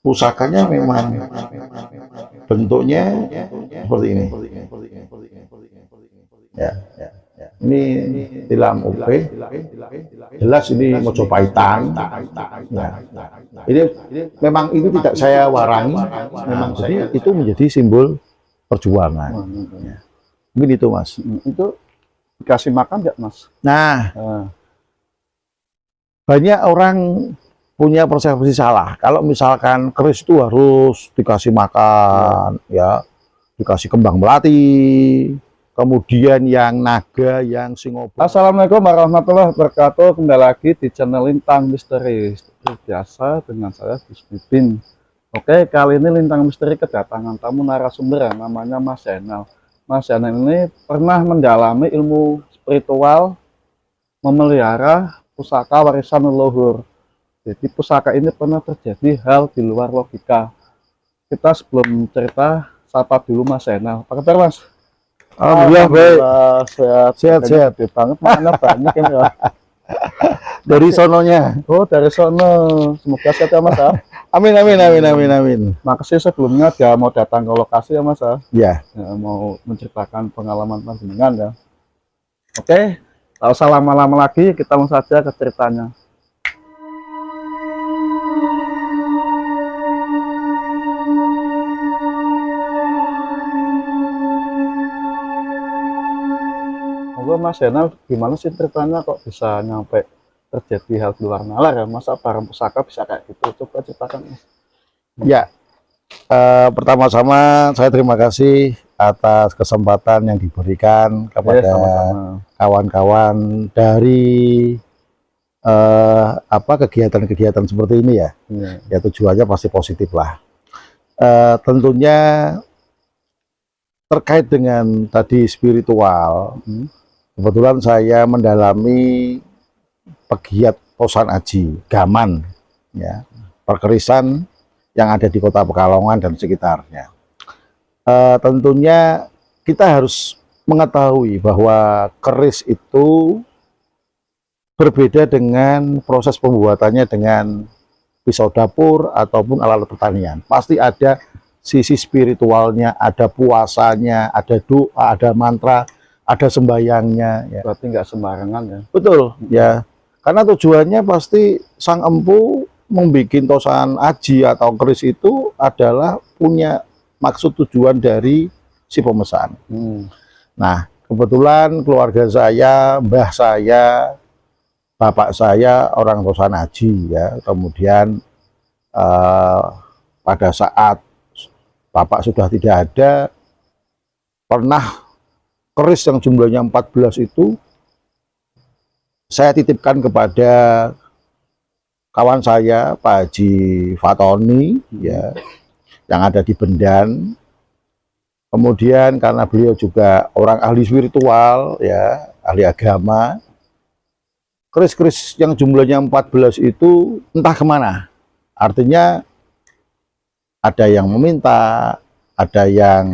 pusakanya memang bentuknya seperti ini. Ya, ini tilam UP. Jelas ini Mojopahitan. Ya. Ini memang itu tidak saya warangi, memang jadi itu menjadi simbol perjuangan. Ya. Mungkin itu Mas. Itu dikasih makan nggak Mas? Nah, banyak orang punya persepsi salah. Kalau misalkan keris itu harus dikasih makan, ya, dikasih kembang melati, kemudian yang naga, yang singobo. Assalamualaikum warahmatullahi wabarakatuh. Kembali lagi di channel Lintang Misteri. Seperti biasa dengan saya Gus Pipin. Oke, kali ini Lintang Misteri kedatangan tamu narasumber yang namanya Mas Zainal. Mas Zainal ini pernah mendalami ilmu spiritual, memelihara pusaka warisan leluhur. Jadi pusaka ini pernah terjadi hal di luar logika. Kita sebelum cerita, sapa dulu Mas Zainal. Apa kabar Mas? Alhamdulillah baik. Sehat. Sehat Banget, makanya banyak ini ya. Dari sononya. Oh, dari sono. Semoga sehat ya Mas ya. Amin. Makasih sebelumnya dia mau datang ke lokasi ya Mas Ya. ya, mau menceritakan pengalaman panjenengan ya. Oke, tak usah lama-lama lagi, kita langsung saja ke ceritanya. Mas Zainal, gimana sih ceritanya kok bisa nyampe terjadi hal di luar nalar ya? Masa barang pusaka bisa kayak gitu? Coba ceritakan Mas. Ya, pertama-tama saya terima kasih atas kesempatan yang diberikan kepada kawan-kawan dari kegiatan-kegiatan seperti ini ya. Ya tujuannya pasti positif lah. Tentunya terkait dengan tadi spiritual. Kebetulan saya mendalami pegiat Tosan Aji, Gaman, ya, perkerisan yang ada di Kota Pekalongan dan sekitarnya. Tentunya kita harus mengetahui bahwa keris itu berbeda dengan proses pembuatannya dengan pisau dapur ataupun alat pertanian. Pasti ada sisi spiritualnya, ada puasanya, ada doa, ada mantra, ada sembayangnya. Ya. Berarti nggak sembarangan ya? Betul, ya. Karena tujuannya pasti sang empu membuat Tosan Aji atau keris itu adalah punya maksud tujuan dari si pemesan. Nah, kebetulan keluarga saya, mbah saya, bapak saya orang Tosan Aji ya. Kemudian pada saat bapak sudah tidak ada, pernah keris yang jumlahnya 14 itu saya titipkan kepada kawan saya Pak Haji Fatoni ya, yang ada di Bendan. Kemudian karena beliau juga orang ahli spiritual ya, ahli agama, keris-keris yang jumlahnya 14 itu entah kemana. Artinya ada yang meminta, ada yang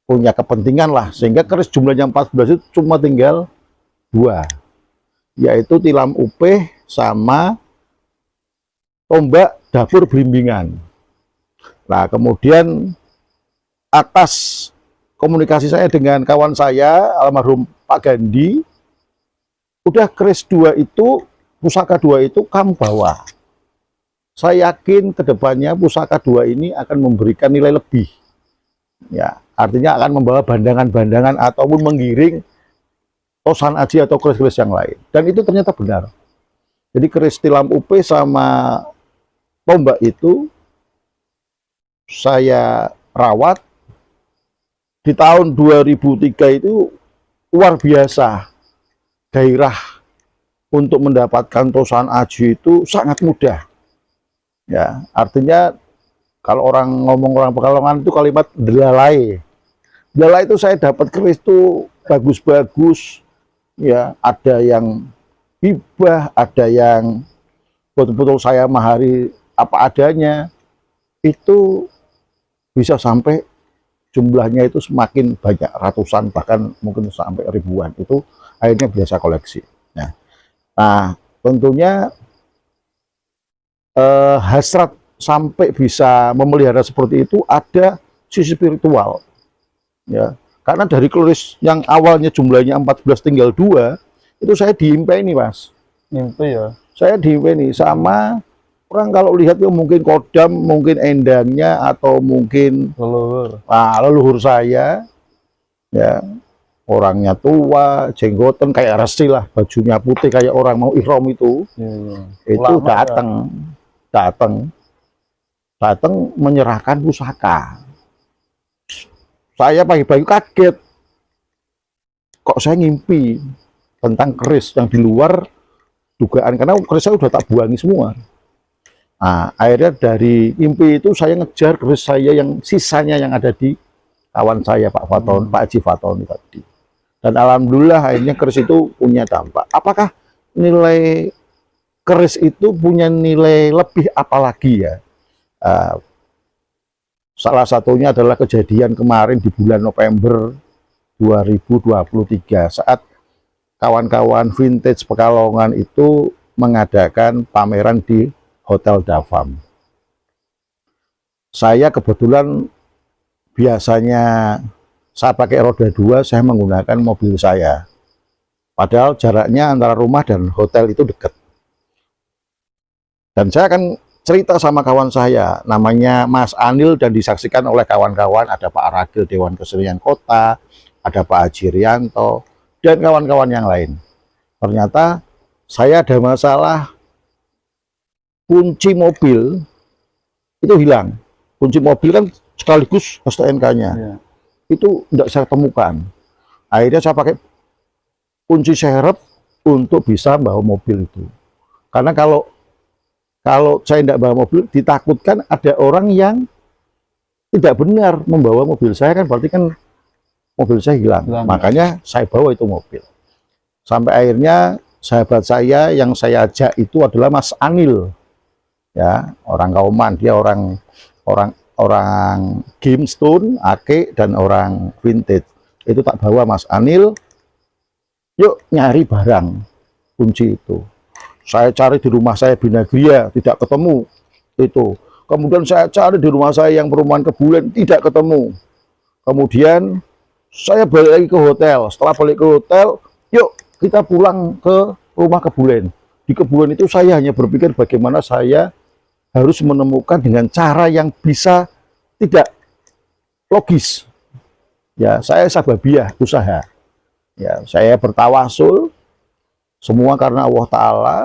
punya kepentingan lah, sehingga keris jumlahnya 14 itu cuma tinggal 2, yaitu tilam upeh sama tombak dapur blimbingan. Nah, kemudian atas komunikasi saya dengan kawan saya almarhum Pak Gandhi, udah keris 2 itu, pusaka 2 itu kamu bawa. Saya yakin kedepannya pusaka 2 ini akan memberikan nilai lebih. Ya, artinya akan membawa bandangan-bandangan ataupun menggiring Tosan Aji atau keris-keris yang lain. Dan itu ternyata benar. Jadi keris tilam upe sama tombak itu saya rawat di tahun 2003 itu luar biasa. Gairah untuk mendapatkan Tosan Aji itu sangat mudah. Ya, artinya kalau orang ngomong orang Pekalongan itu kalimat delalai. Delalai itu saya dapat keris itu bagus-bagus. Ya, ada yang hibah, ada yang betul-betul saya mahari apa adanya. Itu bisa sampai jumlahnya itu semakin banyak, ratusan bahkan mungkin sampai ribuan. Itu akhirnya biasa koleksi. Nah tentunya hasrat sampai bisa memelihara seperti itu, ada sisi spiritual ya. Karena dari keris yang awalnya jumlahnya 14 tinggal 2, itu saya diimpeni Mas. Mimpi ya. Saya diimpeni sama orang, kalau lihat ya mungkin kodam, mungkin endangnya, atau mungkin Leluhur. leluhur saya ya, orangnya tua, jenggoten kayak resi lah, bajunya putih kayak orang mau ihram itu. Itu Ulama ya. datang menyerahkan pusaka. Saya pagi-pagi kaget, kok saya ngimpi tentang keris yang di luar dugaan, karena keris saya udah tak buangi semua. Nah, akhirnya dari mimpi itu saya ngejar keris saya yang sisanya yang ada di kawan saya Pak Faton, Pak Haji Fatoni tadi. Dan alhamdulillah akhirnya keris itu punya dampak. Apakah nilai keris itu punya nilai lebih apalagi ya? Salah satunya adalah kejadian kemarin di bulan November 2023 saat kawan-kawan vintage Pekalongan itu mengadakan pameran di Hotel Davam. Saya kebetulan biasanya saya pakai roda 2, saya menggunakan mobil saya. Padahal jaraknya antara rumah dan hotel itu dekat. Dan saya akan cerita sama kawan saya, namanya Mas Anil, dan disaksikan oleh kawan-kawan, ada Pak Ragil Dewan Kesenian Kota, ada Pak Haji Rianto, dan kawan-kawan yang lain. Ternyata saya ada masalah, kunci mobil itu hilang. Kunci mobil kan sekaligus STNK-nya. Ya. Itu tidak saya temukan. Akhirnya saya pakai kunci serep untuk bisa bawa mobil itu. Karena kalau saya tidak bawa mobil, ditakutkan ada orang yang tidak benar membawa mobil saya, kan berarti kan mobil saya hilang. Makanya saya bawa itu mobil. Sampai akhirnya sahabat saya yang saya ajak itu adalah Mas Anil, ya, orang Kauman, dia orang gemstone, ake, dan orang vintage. Itu tak bawa Mas Anil, yuk nyari barang kunci itu. Saya cari di rumah saya Binagria, tidak ketemu itu. Kemudian saya cari di rumah saya yang perumahan Kebulen, tidak ketemu. Kemudian saya balik lagi ke hotel. Setelah balik ke hotel, yuk kita pulang ke rumah Kebulen. Di Kebulen itu saya hanya berpikir bagaimana saya harus menemukan dengan cara yang bisa tidak logis. Ya, saya sababiah usaha. Ya, saya bertawasul, semua karena Allah Ta'ala.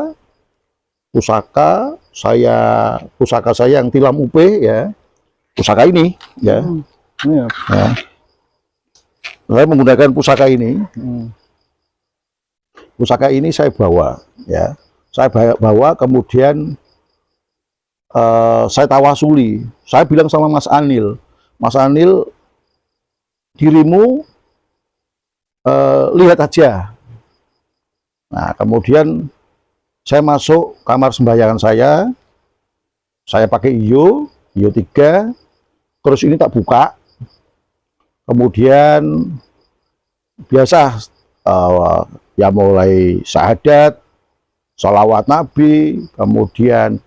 Pusaka saya yang tilam UP, ya, pusaka ini, ya, Ya. ya. Saya menggunakan pusaka ini. Pusaka ini saya bawa, ya, saya bawa, kemudian saya tawasuli. Saya bilang sama Mas Anil, Mas Anil, dirimu lihat aja. Nah, kemudian saya masuk kamar sembahyangan saya pakai IO 3, terus ini tak buka. Kemudian biasa ya mulai syahadat, sholawat Nabi, kemudian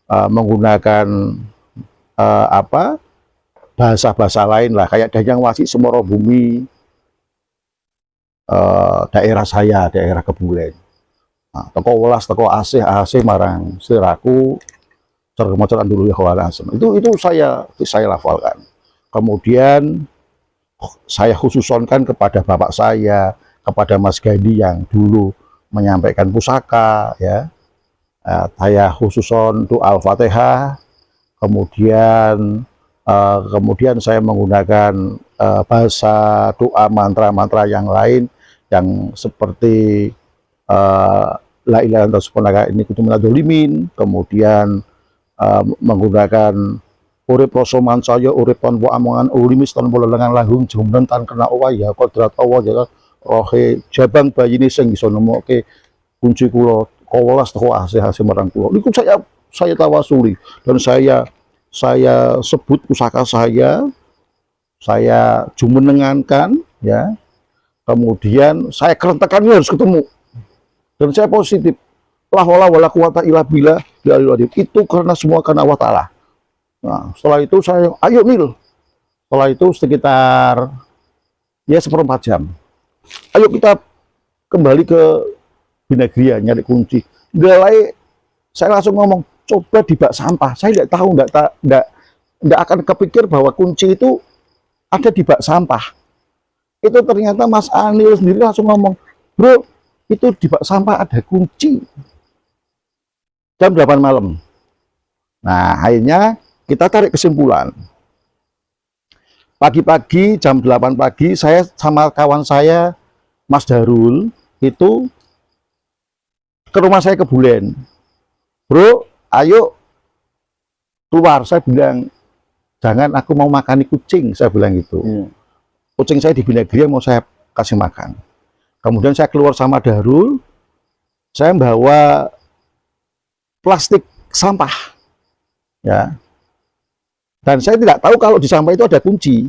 menggunakan bahasa-bahasa lain lah, kayak Danyang Wasi Semoro Bumi, daerah saya, daerah Kebulen. Nah, toko welas, toko asih marang siraku cermocoran dulu ya kawalasem. Itu saya lafalkan. Kemudian saya khususonkan kepada bapak saya, kepada Mas Gandhi yang dulu menyampaikan pusaka, ya. Saya khususon doa Al-Fatihah. Kemudian saya menggunakan bahasa doa mantra-mantra yang lain yang seperti la ilaha illallah subhanaka inni kuntu minadz dzalimin, kemudian menggunakan urip rasa mansaya urip tanpa amongan urimis tanpa lelengan lahung jumren tan kena ya kodrat Allah ya rohe jabang bayine sing bisa nemokke kunci kula kawelas teko asih-asih marang kula. Niku saya tawasuli dan saya sebut pusaka saya jumenengankan, ya. Kemudian saya kerentekan harus ketemu. Dan saya positif, la haula wala quwata illa billah itu karena semua karena Allah Ta'ala. Nah, setelah itu saya, ayo Nil. Setelah itu sekitar ya 1/4 jam. Ayo kita kembali ke Binagria nyari kunci. Galai, saya langsung ngomong, coba di bak sampah. Saya tidak tahu, tidak akan kepikir bahwa kunci itu ada di bak sampah. Itu ternyata Mas Anil sendiri langsung ngomong, bro, itu di bak sampah ada kunci. Jam 8 malam. Nah, akhirnya kita tarik kesimpulan. Pagi-pagi, jam 8 pagi, saya sama kawan saya, Mas Darul, itu ke rumah saya ke Bulen. Bro, ayo keluar. Saya bilang, jangan, aku mau makani kucing, saya bilang gitu. Kucing saya di Binagria mau saya kasih makan. Kemudian saya keluar sama Darul, saya bawa plastik sampah, ya. Dan saya tidak tahu kalau di sampah itu ada kunci.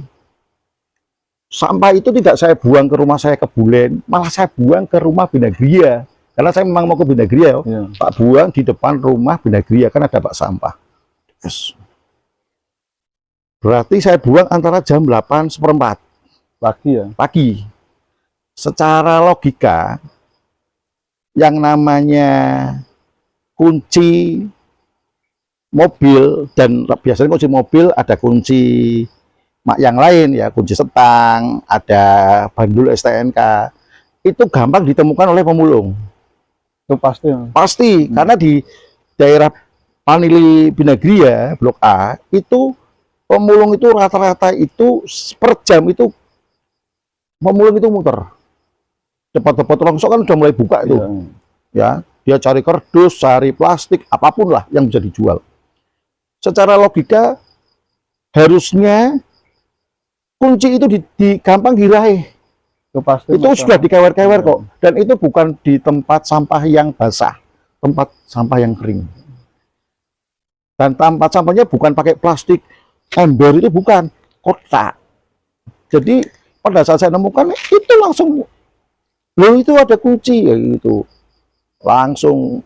Sampah itu tidak saya buang ke rumah saya ke Bulen, malah saya buang ke rumah Binagria. Karena saya memang mau ke Binagria, tak buang di depan rumah Binagria, kan ada bak sampah. Yes. Berarti saya buang antara jam 8:15 Pagi ya? Pagi. Secara logika, yang namanya kunci mobil, dan biasanya kunci mobil ada kunci yang lain ya, kunci setang, ada bandul STNK, itu gampang ditemukan oleh pemulung. Itu pasti ya? Pasti, karena di daerah Panili Binagria, Blok A, itu pemulung itu rata-rata itu per jam itu pemulung itu muter. Cepat-cepat rongsok kan udah mulai buka itu. Ya, dia cari kardus, cari plastik, apapun lah yang bisa dijual. Secara logika harusnya kunci itu gampang diraih. Itu pasti. Itu sudah dikewer-kewer kok. Dan itu bukan di tempat sampah yang basah, tempat sampah yang kering. Dan tempat sampahnya bukan pakai plastik ember, itu bukan, kotak. Jadi pada saat saya nemukan itu langsung, loh itu ada kunci ya gitu. Langsung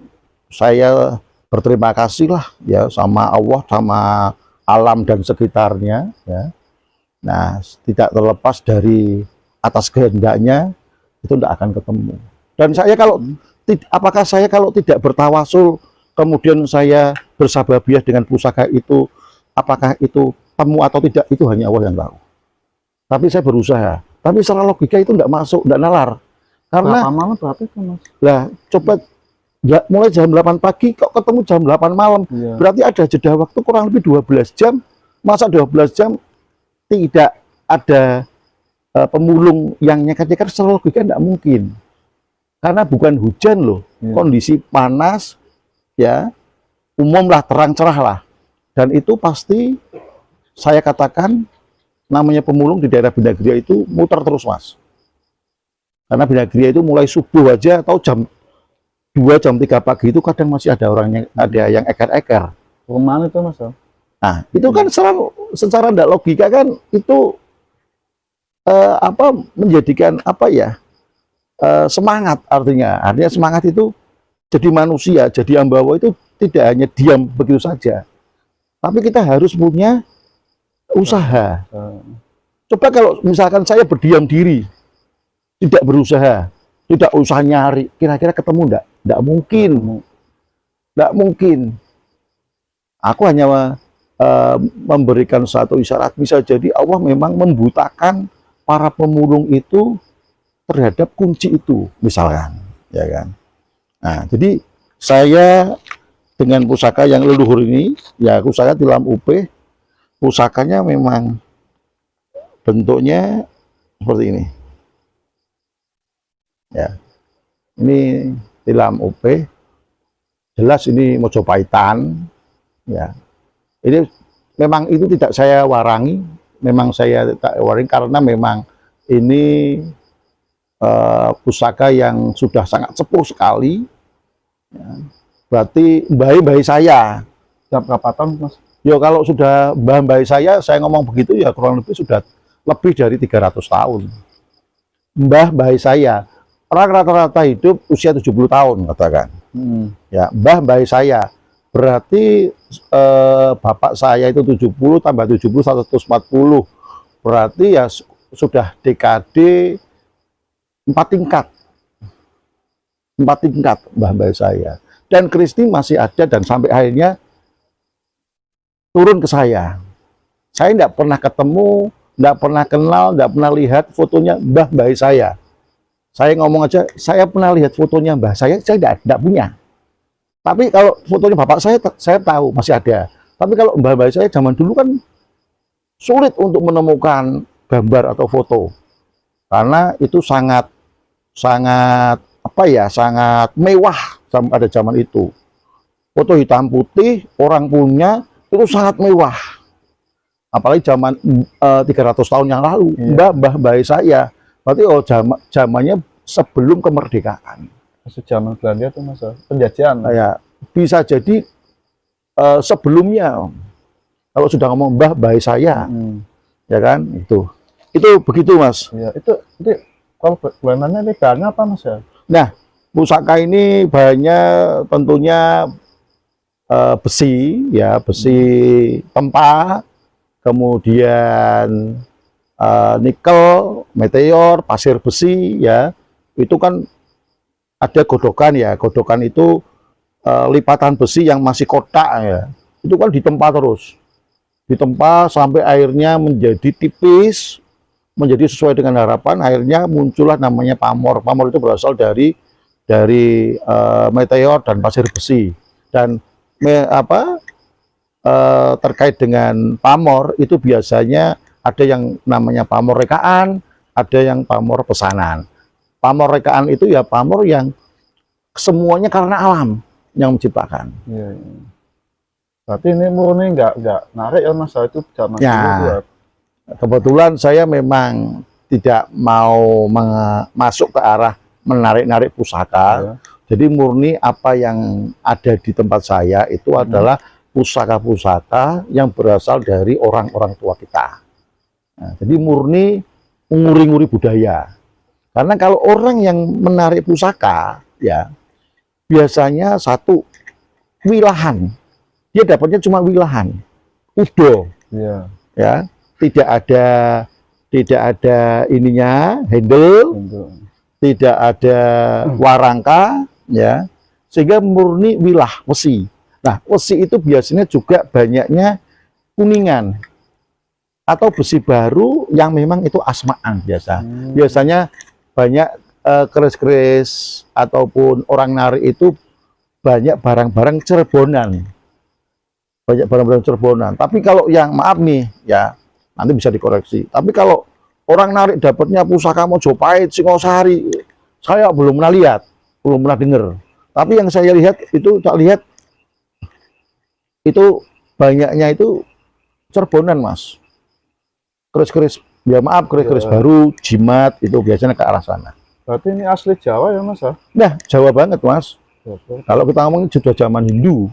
saya berterima kasih lah ya sama Allah, sama alam dan sekitarnya ya. Nah, tidak terlepas dari atas kehendaknya itu tidak akan ketemu. Dan saya kalau apakah saya kalau tidak bertawasul kemudian saya bersababiah dengan pusaka itu, apakah itu temu atau tidak, itu hanya Allah yang tahu. Tapi saya berusaha. Tapi secara logika itu tidak masuk, tidak nalar. Karena malam berarti kan Mas? Lah, coba mulai jam 8 pagi kok ketemu jam 8 malam. Berarti ada jeda waktu kurang lebih 12 jam. Masa 12 jam tidak ada pemulung yang nyekat-nyekat, secara logika tidak mungkin. Karena bukan hujan loh. Kondisi panas ya, umum lah, terang cerah lah. Dan itu pasti saya katakan namanya pemulung di daerah Binagria itu muter terus Mas. Karena Binagria itu mulai subuh aja atau jam 2, jam 3 pagi itu kadang masih ada orangnya, ada yang eker-eker. Kemana itu Mas? Nah, itu kan secara tidak logika kan itu menjadikan semangat, artinya semangat itu jadi manusia, jadi ambawa itu tidak hanya diam begitu saja. Tapi kita harus punya usaha. Coba kalau misalkan saya berdiam diri, tidak berusaha, tidak usah nyari, kira-kira ketemu enggak? Enggak mungkin. Enggak mungkin. Aku hanya memberikan satu isyarat, bisa jadi Allah memang membutakan para pemulung itu terhadap kunci itu, misalkan, ya kan. Nah, jadi saya dengan pusaka yang leluhur ini, ya pusaka tilam upeh, pusakanya memang bentuknya seperti ini. Ya, ini tilam upeh, jelas ini Mojopahitan, ya. Ini memang itu tidak saya warangi, memang saya tak warangi karena memang ini pusaka yang sudah sangat sepuh sekali. Ya. Berarti mbah-mbah saya. Setiap berapa tahun Mas? Ya kalau sudah mbah-mbah saya ngomong begitu ya kurang lebih sudah lebih dari 300 tahun. Mbah-mbah saya, orang rata-rata hidup usia 70 tahun katakan. Ya, mbah saya. Berarti bapak saya itu 70 tambah 70 140. Berarti ya sudah dekade 4 tingkat. 4 tingkat mbah saya. Dan Kristi masih ada dan sampai akhirnya turun ke saya. Saya tidak pernah ketemu, tidak pernah kenal, tidak pernah lihat fotonya mbah saya. Saya ngomong aja, saya pernah lihat fotonya mbah saya tidak punya. Tapi kalau fotonya bapak saya tahu masih ada. Tapi kalau mbah saya zaman dulu kan sulit untuk menemukan gambar atau foto. Karena itu sangat sangat mewah pada zaman itu. Foto hitam putih, orang punya, itu sangat mewah. Apalagi zaman 300 tahun yang lalu, mbah saya. Berarti zamannya sebelum kemerdekaan. Zaman Belanda tuh Mas, penjajahan. Ya, bisa jadi sebelumnya. Kalau sudah ngomong mbah saya, ya kan, itu begitu Mas. Ya, itu kalau bahannya ini bahannya apa Mas ya? Nah, pusaka ini bahannya tentunya besi, ya, besi tempa, kemudian nikel, meteor, pasir besi, ya, itu kan ada godokan, ya, godokan itu lipatan besi yang masih kotak, ya, itu kan ditempa terus, ditempa sampai airnya menjadi tipis, menjadi sesuai dengan harapan, akhirnya muncullah namanya pamor. Pamor itu berasal dari meteor dan pasir besi. Dan terkait dengan pamor itu biasanya ada yang namanya pamor rekaan, ada yang pamor pesanan. Pamor rekaan itu ya pamor yang semuanya karena alam yang menciptakan. Ya, ya. Berarti ini murni nggak narik ya Mas, itu zaman ya, dulu ya. Kebetulan saya memang tidak mau masuk ke arah menarik-narik pusaka. Ya. Jadi murni apa yang ada di tempat saya itu adalah pusaka-pusaka yang berasal dari orang-orang tua kita. Nah, jadi murni nguri-nguri budaya. Karena kalau orang yang menarik pusaka, ya biasanya satu wilahan, dia dapatnya cuma wilahan, udo, ya, tidak ada ininya, handle, tidak ada warangka, ya, sehingga murni wilah wesi. Nah, wesi itu biasanya juga banyaknya kuningan atau besi baru yang memang itu asmaan biasa. Biasanya banyak keris-keris ataupun orang narik itu banyak barang-barang Cirebonan. Banyak barang-barang Cirebonan. Tapi kalau yang maaf nih, ya nanti bisa dikoreksi. Tapi kalau orang narik dapatnya pusaka Mojopahit, Singosari, saya belum pernah lihat, belum pernah dengar. Tapi yang saya lihat itu, tak lihat itu banyaknya itu Cirebonan, Mas. Keris-keris, ya maaf, keris-keris baru, jimat, itu biasanya ke arah sana. Berarti ini asli Jawa ya Mas? Nah, Jawa banget Mas. Kalau kita ngomongin sudah zaman Hindu.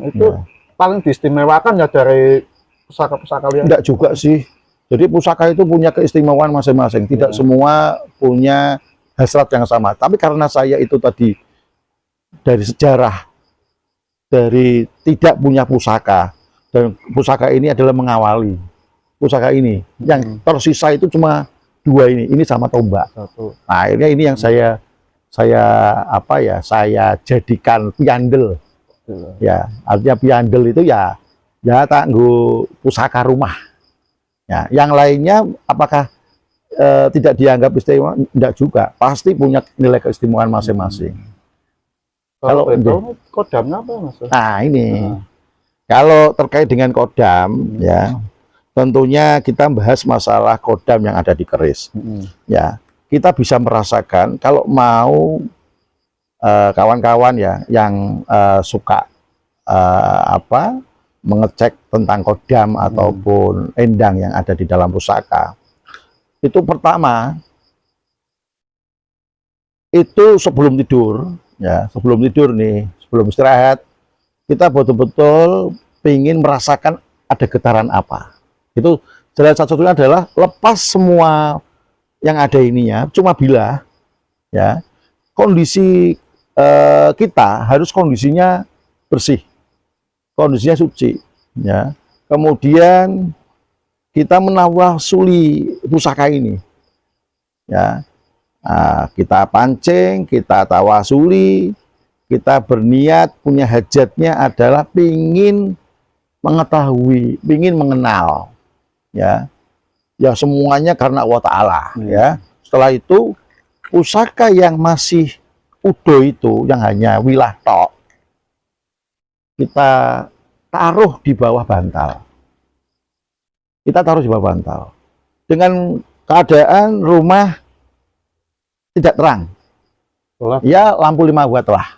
Itu paling diistimewakan ya dari pusaka-pusaka kalian? Enggak juga sih. Jadi pusaka itu punya keistimewaan masing-masing. Tidak semua punya hasrat yang sama. Tapi karena saya itu tadi dari sejarah, dari tidak punya pusaka, dan pusaka ini adalah mengawali pusaka ini. Yang tersisa itu cuma dua ini sama tombak. Nah, akhirnya ini yang saya jadikan piandel. Ya, artinya piandel itu ya tangguh pusaka rumah. Ya, yang lainnya apakah tidak dianggap istimewa? Tidak juga. Pasti punya nilai keistimewaan masing-masing. Kalau itu kodamnya apa Mas? Nah, ini. Kalau terkait dengan kodam, ya tentunya kita bahas masalah kodam yang ada di keris. Ya, kita bisa merasakan kalau mau kawan-kawan ya yang suka mengecek tentang kodam ataupun endang yang ada di dalam pusaka. Itu pertama itu sebelum tidur, ya, sebelum tidur nih, sebelum istirahat, kita betul-betul ingin merasakan ada getaran apa. Itu jalan satu-satunya adalah lepas semua yang ada ininya, cuma bila ya kondisi kita harus kondisinya bersih, kondisinya suci, ya. Kemudian kita menawasuli pusaka ini, ya. Nah, kita pancing, kita tawasuli, kita berniat punya hajatnya adalah pingin mengetahui, pingin mengenal, ya. Ya semuanya karena Allah Ta'ala, ya. Setelah itu pusaka yang masih utuh itu, yang hanya wilah tok, kita taruh di bawah bantal. Kita taruh di bawah bantal. Dengan keadaan rumah tidak terang. Gelap. Ya lampu 5 watt lah.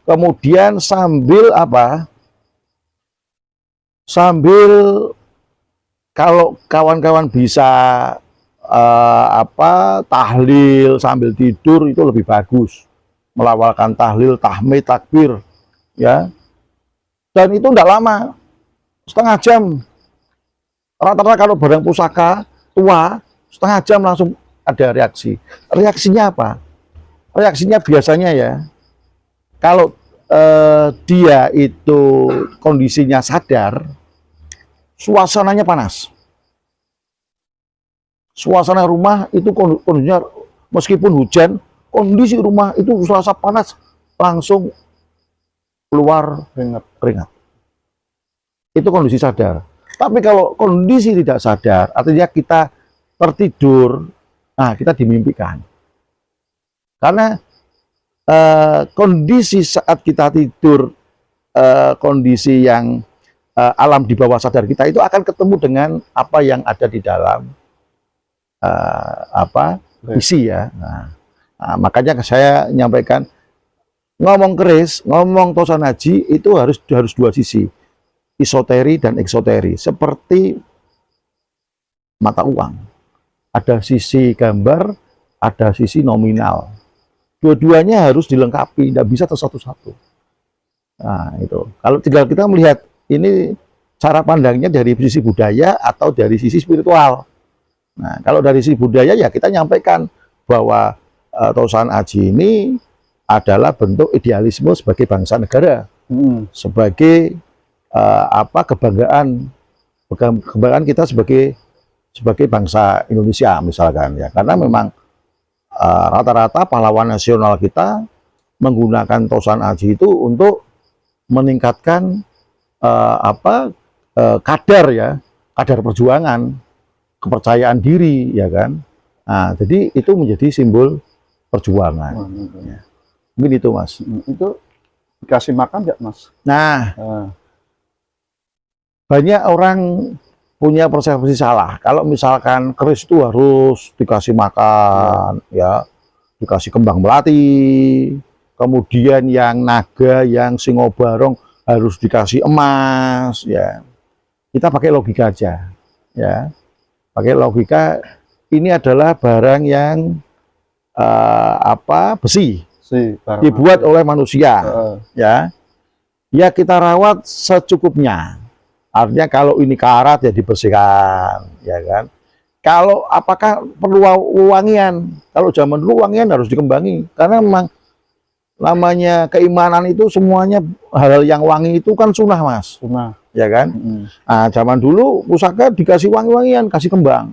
Kemudian sambil apa? Sambil kalau kawan-kawan bisa tahlil sambil tidur itu lebih bagus, melawalkan tahlil, tahmid, takbir, ya. Dan itu tidak lama, setengah jam. Rata-rata kalau barang pusaka tua setengah jam langsung ada reaksi. Reaksinya apa? Reaksinya biasanya ya, kalau dia itu kondisinya sadar, suasananya panas. Suasana rumah itu kondisinya meskipun hujan, kondisi rumah itu suasana panas, langsung keluar keringat. Itu kondisi sadar. Tapi kalau kondisi tidak sadar, artinya kita tertidur, nah kita dimimpikan. Karena kondisi saat kita tidur, kondisi yang alam di bawah sadar kita itu akan ketemu dengan apa yang ada di dalam isi ya. Nah, makanya saya nyampaikan ngomong keris, ngomong tosan haji itu harus dua sisi, isoteri dan eksoteri, seperti mata uang. Ada sisi gambar, ada sisi nominal. Dua-duanya harus dilengkapi, tidak bisa satu-satu. Nah, itu. Kalau tinggal kita melihat ini cara pandangnya dari sisi budaya atau dari sisi spiritual. Nah, kalau dari sisi budaya ya kita nyampaikan bahwa tosan haji ini adalah bentuk idealisme sebagai bangsa negara, sebagai kebanggaan kita sebagai bangsa Indonesia misalkan ya, karena memang rata-rata pahlawan nasional kita menggunakan tosan haji itu untuk meningkatkan kadar ya, kadar perjuangan, kepercayaan diri ya kan. Nah, jadi itu menjadi simbol perjuangan. Ya. Mungkin itu Mas. Itu dikasih makan nggak Mas? Nah, banyak orang punya persepsi salah. Kalau misalkan keris itu harus dikasih makan, ya, dikasih kembang melati. Kemudian yang naga, yang singobarong harus dikasih emas, ya. Kita pakai logika aja, ya. Pakai logika, ini adalah barang yang besi, dibuat oleh manusia, ya. Ya kita rawat secukupnya. Artinya kalau ini karat ya dibersihkan, ya kan. Kalau apakah perlu wangian? Kalau zaman dulu wangian harus dikembangi, karena memang namanya keimanan itu semuanya hal yang wangi itu kan sunnah Mas, ya kan. Nah, zaman dulu pusaka dikasih wangi-wangian, kasih kembang,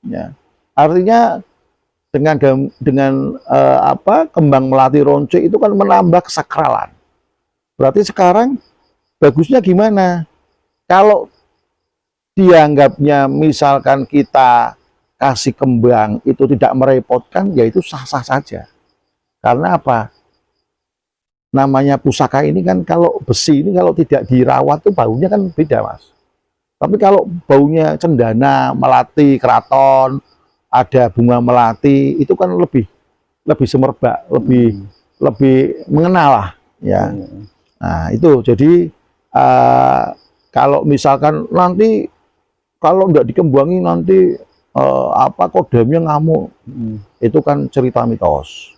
ya. Artinya dengan kembang melati ronce itu kan menambah kesakralan. Berarti sekarang bagusnya gimana? Kalau dianggapnya misalkan kita kasih kembang itu tidak merepotkan, ya itu sah-sah saja. Karena apa? Namanya pusaka ini kan, kalau besi ini kalau tidak dirawat tuh baunya kan beda Mas. Tapi kalau baunya cendana, melati, keraton, ada bunga melati, itu kan lebih semerbak, lebih mengenal lah ya. Nah itu jadi kalau misalkan nanti kalau nggak dikembangi nanti kodamnya ngamuk, itu kan cerita mitos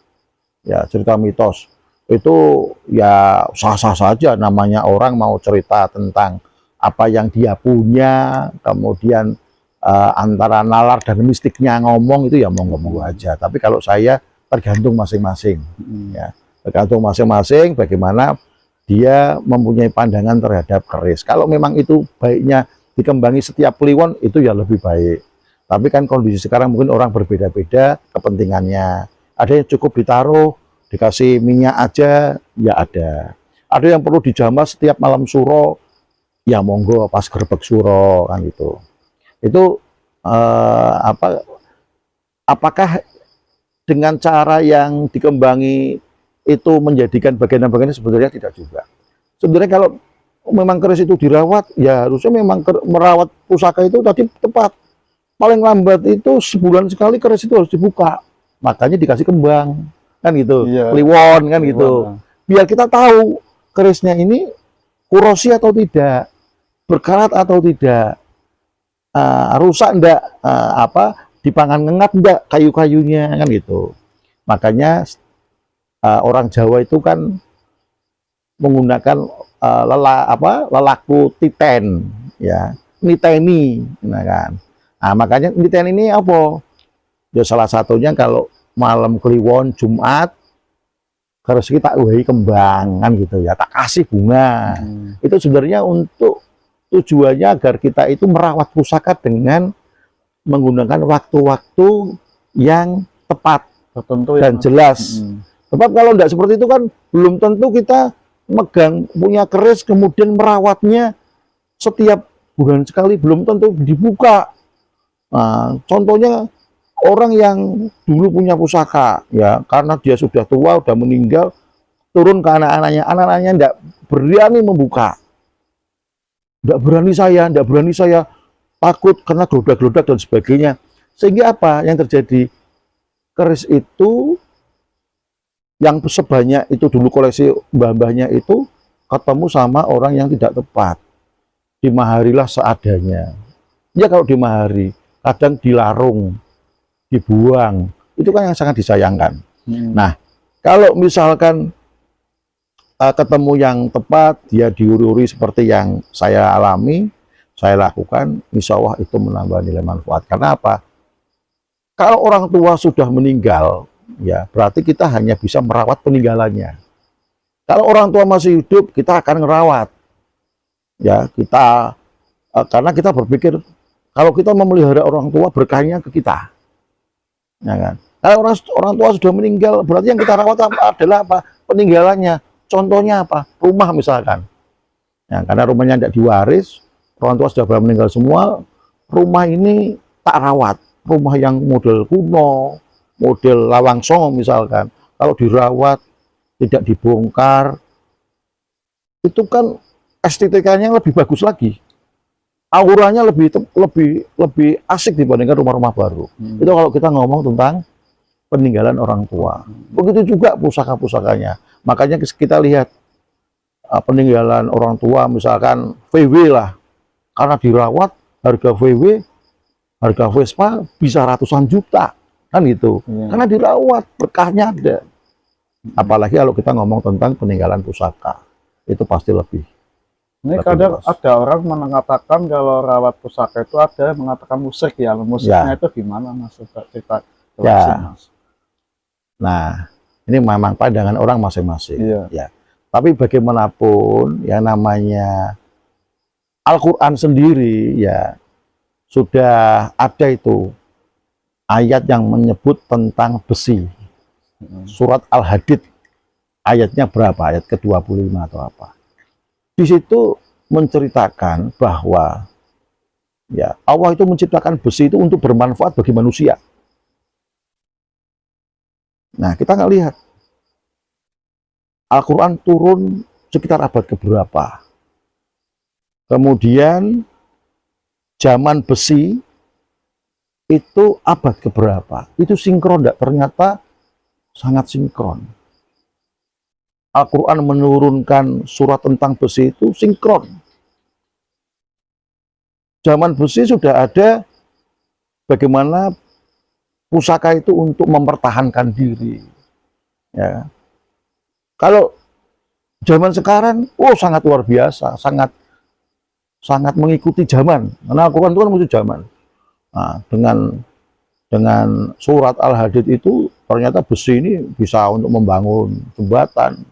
ya, cerita mitos itu ya sah-sah saja, namanya orang mau cerita tentang apa yang dia punya, kemudian antara nalar dan mistiknya ngomong itu ya monggo-monggo aja. Tapi kalau saya tergantung masing-masing. Hmm. Ya, tergantung masing-masing bagaimana dia mempunyai pandangan terhadap keris. Kalau memang itu baiknya dikembangi setiap kliwon, itu ya lebih baik. Tapi kan kondisi sekarang mungkin orang berbeda-beda kepentingannya. Ada yang cukup ditaruh, dikasih minyak aja, ya ada. Ada yang perlu dijamah setiap malam suro, ya monggo pas gerbek suro kan gitu. Itu apakah dengan cara yang dikembangi itu menjadikan bagian-bagiannya? Sebenarnya tidak juga. Sebenarnya kalau memang keris itu dirawat, ya harusnya memang merawat pusaka itu tadi tepat. Paling lambat itu sebulan sekali keris itu harus dibuka. Makanya dikasih kembang, kan gitu. Iya. Kliwon, kan Kliwon, gitu. nah. Biar kita tahu kerisnya ini korosi atau tidak, berkarat atau tidak, rusak enggak, dipangan ngengat enggak kayu-kayunya, kan gitu. Makanya orang Jawa itu kan menggunakan lelaku titen, ya, niteni, nah kan. Nah, makanya niten ini apa? Ya salah satunya kalau malam kliwon Jumat, keris kita uhi kembang, kan gitu ya, tak kasih bunga. Itu sebenarnya untuk tujuannya agar kita itu merawat pusaka dengan menggunakan waktu-waktu yang tepat Tertentu dan yang jelas. Sebab kalau tidak seperti itu kan belum tentu kita megang punya keris kemudian merawatnya setiap bulan sekali, belum tentu dibuka. Nah, contohnya orang yang dulu punya pusaka, ya karena dia sudah tua, sudah meninggal, turun ke anak-anaknya tidak berani membuka, tidak berani saya, takut karena gelodak-gelodak dan sebagainya. Sehingga apa yang terjadi? Keris itu yang sebanyak itu dulu koleksi mbah-mbahnya itu ketemu sama orang yang tidak tepat, dimaharilah seadanya. Ya kalau dimahari, kadang dilarung, dibuang, itu kan yang sangat disayangkan. Nah, kalau misalkan ketemu yang tepat, dia diuri-uri seperti yang saya alami, saya lakukan, insya Allah itu menambah nilai manfaat. Karena apa? Kalau orang tua sudah meninggal, ya berarti kita hanya bisa merawat peninggalannya. Kalau orang tua masih hidup, kita akan merawat. Ya, kita karena kita berpikir kalau kita memelihara orang tua, berkahnya ke kita. Ya kan? Kalau orang tua sudah meninggal, berarti yang kita rawat adalah apa? Peninggalannya. Contohnya apa? Rumah misalkan. Ya, karena rumahnya tidak diwaris, orang tua sudah meninggal semua, rumah ini tak rawat. Rumah yang model kuno, model lawang songo misalkan, kalau dirawat, tidak dibongkar, itu kan estetikanya lebih bagus lagi. Auranya lebih asik dibandingkan rumah-rumah baru. Itu kalau kita ngomong tentang peninggalan orang tua. Begitu juga pusaka-pusakanya. Makanya kita lihat peninggalan orang tua, misalkan VW lah, karena dirawat, harga VW, harga Vespa bisa ratusan juta, kan gitu. Karena dirawat, berkahnya ada. Apalagi kalau kita ngomong tentang peninggalan pusaka, itu pasti lebih. Ini kadang ada orang mengatakan kalau rawat pusaka itu ada yang mengatakan musik ya, musiknya itu gimana Mas? Cerita Ya. Mas. Nah, ini memang pandangan orang masing-masing. Iya. Ya. Tapi bagaimanapun, ya namanya Al-Quran sendiri, ya sudah ada itu ayat yang menyebut tentang besi. Surat Al-Hadid, ayatnya berapa? Ayat ke-25 atau apa? Di situ menceritakan bahwa ya Allah itu menciptakan besi itu untuk bermanfaat bagi manusia. Nah, kita nggak lihat Al-Quran turun sekitar abad keberapa. Kemudian zaman besi itu abad keberapa. Itu sinkron enggak? Ternyata sangat sinkron. Al-Quran menurunkan surat tentang besi itu sinkron. Zaman besi sudah ada bagaimana pusaka itu untuk mempertahankan diri. Ya. Kalau zaman sekarang, sangat luar biasa, sangat mengikuti zaman. Karena Al-Quran itu kan musuh zaman. Nah, dengan surat Al-Hadid itu ternyata besi ini bisa untuk membangun jembatan,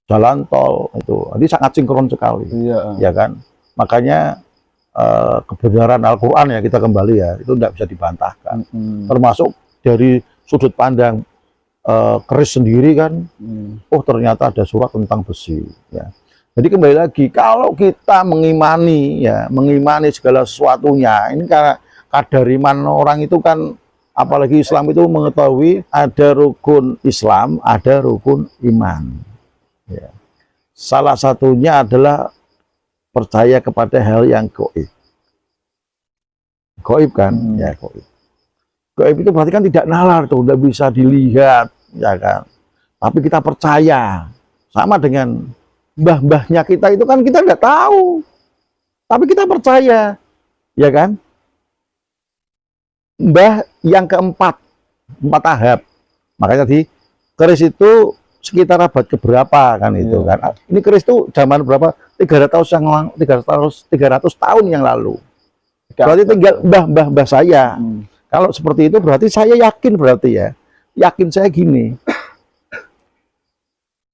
jalan tol itu. Jadi sangat sinkron sekali, Iya. ya kan? Makanya kebenaran Al-Quran ya kita kembali ya itu tidak bisa dibantahkan. Termasuk dari sudut pandang keris sendiri kan, oh ternyata ada surat tentang besi. Ya. Jadi kembali lagi kalau kita mengimani ya, mengimani segala sesuatunya, ini karena kadar iman orang itu kan, apalagi Islam itu mengetahui ada rukun Islam, ada rukun iman. Ya. Salah satunya adalah percaya kepada hal yang gaib. Gaib kan, ya gaib. Gaib itu berarti kan tidak nalar tuh, tidak bisa dilihat, ya kan. Tapi kita percaya, sama dengan mbah-mbahnya kita itu kan kita nggak tahu, tapi kita percaya, ya kan. Mbah yang keempat, 4 tahap. Makanya tadi keris itu sekitar abad keberapa kan itu kan. Ini keris itu zaman berapa? 300 tahun yang lalu. Berarti tinggal mbah saya. Kalau seperti itu berarti saya yakin berarti ya. Yakin saya gini.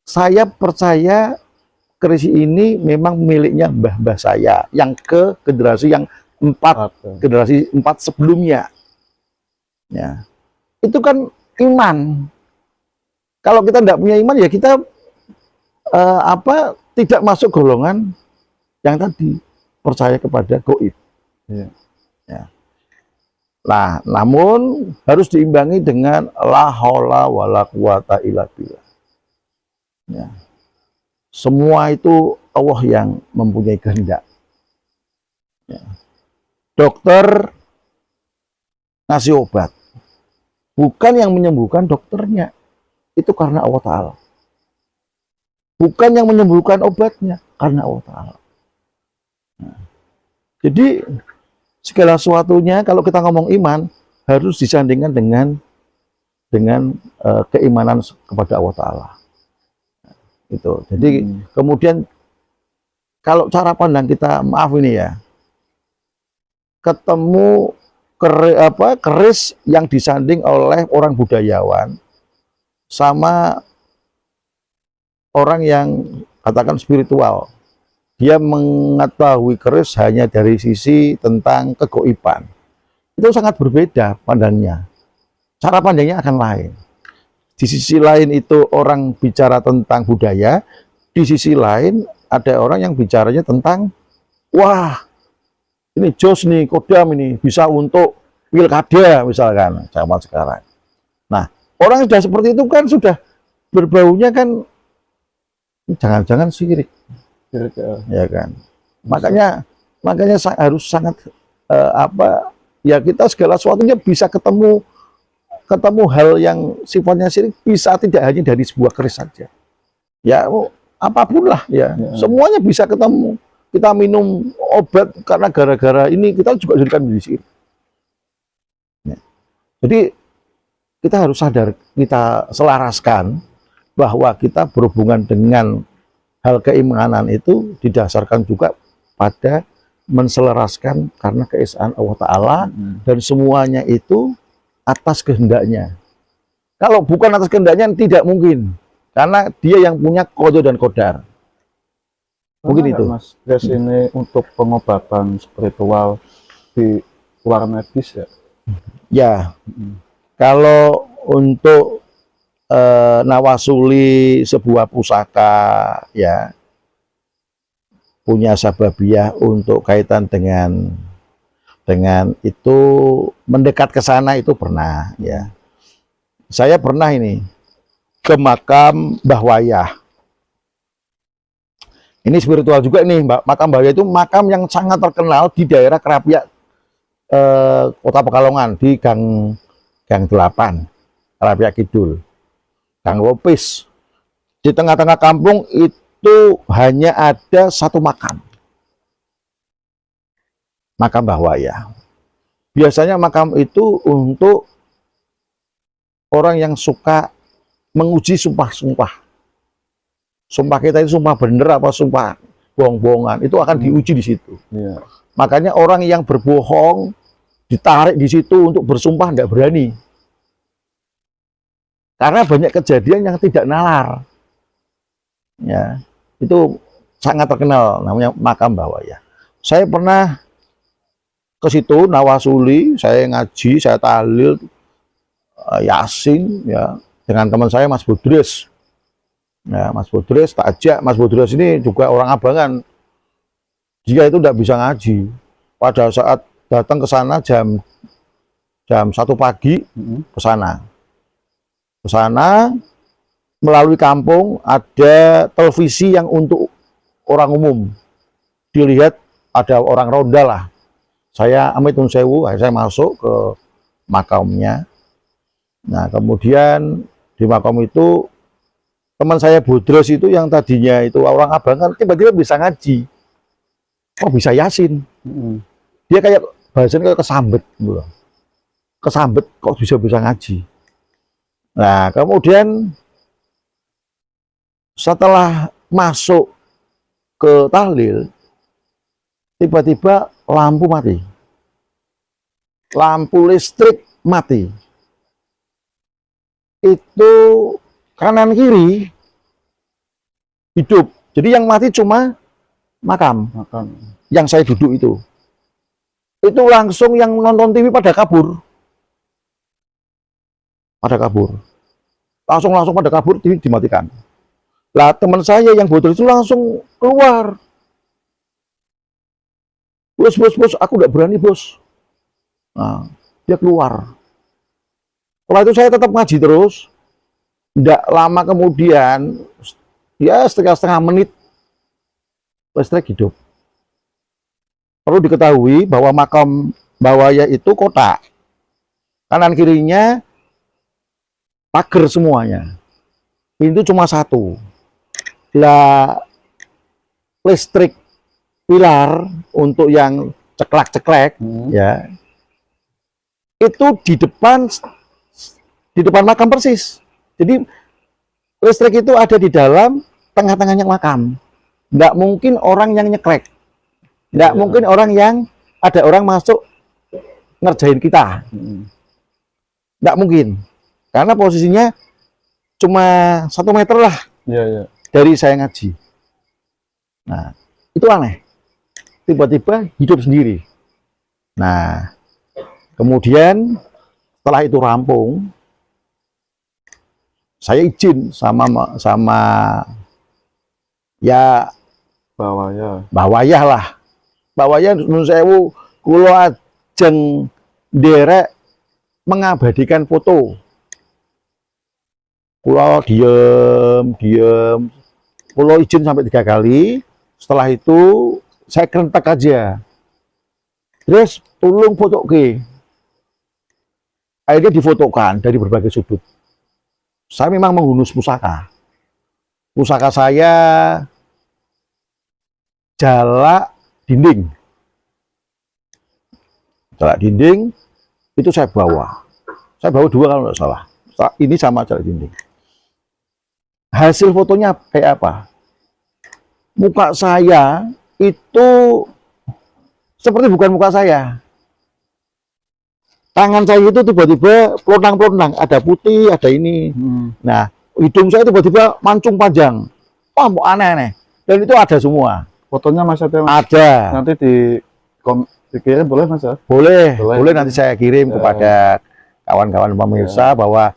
Saya percaya keris ini memang miliknya mbah saya yang ke generasi yang 4, generasi 4 sebelumnya. Ya. Itu kan iman. Kalau kita tidak punya iman ya kita tidak masuk golongan yang tadi percaya kepada gaib. Ya. Nah, namun harus diimbangi dengan la haula wala quwata illa billah. Ya. Semua itu Allah yang mempunyai kehendak. Ya. Dokter ngasih obat, bukan yang menyembuhkan dokternya, itu karena Allah Ta'ala. Bukan yang menyembuhkan obatnya, karena Allah Ta'ala. Nah, jadi segala sesuatunya kalau kita ngomong iman harus disandingkan dengan keimanan kepada Allah Ta'ala. Itu. Jadi kemudian kalau cara pandang kita, maaf ini ya, ketemu keris yang disanding oleh orang budayawan sama orang yang katakan spiritual, dia mengetahui keris hanya dari sisi tentang kegoiban, itu sangat berbeda pandangnya. Cara pandangnya akan lain. Di sisi lain itu orang bicara tentang budaya, di sisi lain ada orang yang bicaranya tentang wah ini jos nih, kodam ini bisa untuk pilkada misalkan zaman sekarang. Nah, orang sudah seperti itu kan sudah berbaunya kan jangan-jangan sirik, ya kan. Makanya harus sangat ya kita segala sesuatunya bisa ketemu hal yang sifatnya sirik, bisa tidak hanya dari sebuah keris saja. Ya apapun lah ya, semuanya bisa ketemu. Kita minum obat karena gara-gara ini kita juga jadikan di sini. Ya. Jadi kita harus sadar, kita selaraskan bahwa kita berhubungan dengan hal keimanan itu didasarkan juga pada menselaraskan karena keesaan Allah Ta'ala dan semuanya itu atas kehendaknya. Kalau bukan atas kehendaknya tidak mungkin, karena dia yang punya qada dan qadar. Mungkin itu Mas, keris ini untuk pengobatan spiritual di luar medis ya? Ya, kalau untuk nawasuli sebuah pusaka ya punya sababiyah untuk kaitan dengan itu mendekat ke sana itu pernah ya. Saya pernah ini ke makam Mbah Wayah. Ini spiritual juga nih, makam Mbah Wayah itu makam yang sangat terkenal di daerah Kerapiak, Kota Pekalongan, di Gang 8, Kerapiak Kidul, Gang Lopis. Di tengah-tengah kampung itu hanya ada satu makam Mbah Wayah. Biasanya makam itu untuk orang yang suka menguji sumpah-sumpah. Sumpah kita itu sumpah bener apa sumpah bohong-bohongan, itu akan diuji di situ. Makanya orang yang berbohong ditarik di situ untuk bersumpah nggak berani. Karena banyak kejadian yang tidak nalar. Ya, itu sangat terkenal namanya makam Mbah-Wayah. Saya pernah ke situ Nawasuli, saya ngaji, saya tahlil, Yasin ya dengan teman saya Mas Budres. Ya, Mas Budres tak ajak. Mas Budres ini juga orang Abangan. Dia itu tidak bisa ngaji. Pada saat datang ke sana jam 1 pagi ke sana. Ke sana melalui kampung ada televisi yang untuk orang umum. Dilihat ada orang ronda lah. Saya amit nun sewu, saya masuk ke makamnya. Nah, kemudian di makam itu teman saya Budres itu yang tadinya itu orang Abangan tiba-tiba bisa ngaji. Oh, bisa Yasin. Dia kayak bahasanya kayak kesambet gitu. Kesambet kok bisa ngaji. Nah, kemudian setelah masuk ke tahlil, tiba-tiba lampu mati. Lampu listrik mati. Itu kanan kiri hidup. Jadi yang mati cuma makam. Yang saya duduk itu. Itu langsung yang nonton TV pada kabur. Langsung pada kabur, TV dimatikan. Lah teman saya yang bocor itu langsung keluar. Bos, aku udah berani bos. Nah, dia keluar. Setelah itu saya tetap ngaji terus. Tidak lama kemudian, ya setengah menit, listrik hidup. Perlu diketahui bahwa makam Mbah-Wayah itu kotak. Kanan kirinya pagar semuanya. Pintu cuma satu. Lah listrik pilar untuk yang ceklek-ceklek ya. Itu di depan makam persis. Jadi listrik itu ada di dalam tengah-tengahnya makam. Nggak mungkin orang yang nyeklek. Nggak mungkin orang yang ada orang masuk ngerjain kita. Nggak mungkin. Karena posisinya cuma 1 meter lah dari saya ngaji. Nah, itu aneh. Tiba-tiba hidup sendiri. Nah, kemudian setelah itu rampung, saya izin sama ya Mbah-Wayah lah. Mbah-Wayah nun sewu kula ajeng nderek mengabadikan foto. Kula diem. Kula izin sampai 3 kali. Setelah itu saya kerentak aja. Terus tolong foto ke. Akhirnya difotokan dari berbagai sudut. Saya memang menghunus pusaka. Pusaka saya jalak dinding. Jalak dinding itu saya bawa. Saya bawa 2 kalau nggak salah. Ini sama jalak dinding. Hasil fotonya kayak apa? Muka saya itu seperti bukan muka saya. Tangan saya itu tiba-tiba pelonang-pelonang, ada putih, ada ini. Nah, hidung saya tiba-tiba mancung panjang. Wah, mau aneh-aneh. Dan itu ada semua. Fotonya Mas ada? Ada. Nanti dikirim boleh Mas ya? Boleh nanti saya kirim kepada kawan-kawan pemirsa bahwa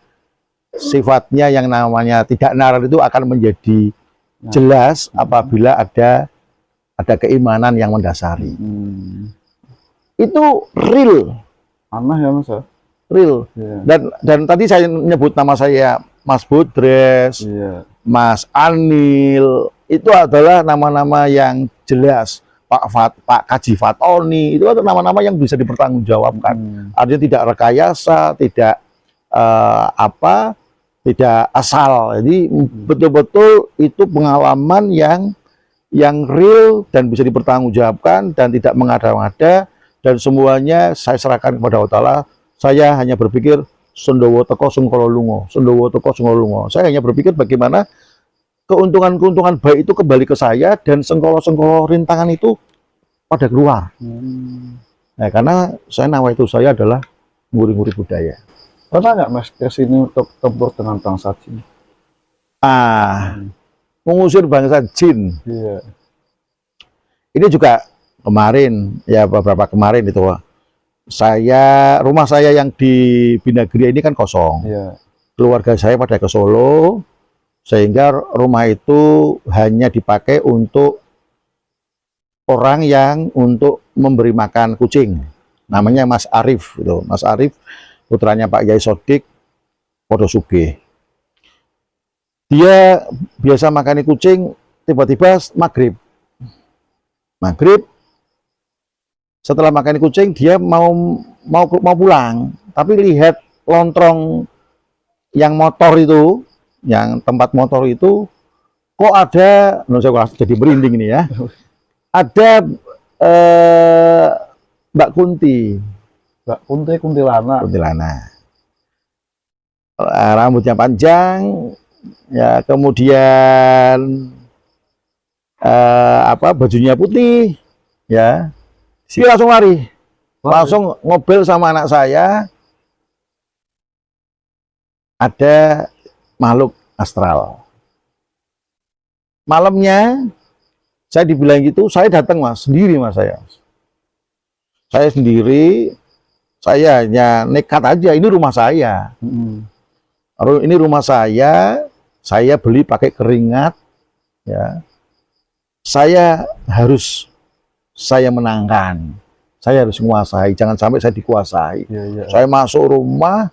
sifatnya yang namanya tidak nalar itu akan menjadi jelas apabila ada keimanan yang mendasari. Itu real. Aneh ya Mas ya? Real. Dan tadi saya menyebut nama saya Mas Budres, Mas Anil, itu adalah nama-nama yang jelas. Pak Kaji Fatoni, itu adalah nama-nama yang bisa dipertanggungjawabkan. Artinya tidak rekayasa, tidak tidak asal. Jadi betul-betul itu pengalaman yang real dan bisa dipertanggungjawabkan dan tidak mengada-ngada, dan semuanya saya serahkan kepada Allah Ta'ala. Saya hanya berpikir Sendowo teko sungkolo lungo, Sendowo teko sungkolo lungo. Saya hanya berpikir bagaimana keuntungan-keuntungan baik itu kembali ke saya dan sengkolo-sengkolo rintangan itu pada keluar. Nah, karena saya nawaitu saya adalah nguri-nguri budaya. Pernah nggak Mas ke sini untuk tempur dengan bangsa jin? Mengusir bangsa jin. Iya. Ini juga kemarin, ya beberapa kemarin itu, rumah saya yang di Binagria ini kan kosong. Iya. Keluarga saya pada ke Solo, sehingga rumah itu hanya dipakai untuk orang yang untuk memberi makan kucing. Namanya Mas Arif, gitu. Mas Arif, putranya Pak Yai Sodik, Podosuge. Dia biasa makani kucing, tiba-tiba maghrib, setelah makan kucing dia mau pulang, tapi lihat lontrong yang motor itu, yang tempat motor itu, kok ada, saya jadi merinding ini ya, ada Mbak Kunti, Kuntilanak. Rambutnya panjang, ya kemudian bajunya putih, ya. Dia langsung lari, langsung ngobrol sama anak saya. Ada makhluk astral. Malamnya saya dibilang gitu, saya datang Mas, sendiri Mas saya. Saya sendiri, saya hanya nekat aja, ini rumah saya. Ini rumah saya beli pakai keringat, ya. Saya menangkan, saya harus menguasai, jangan sampai saya dikuasai. Iya. Saya masuk rumah,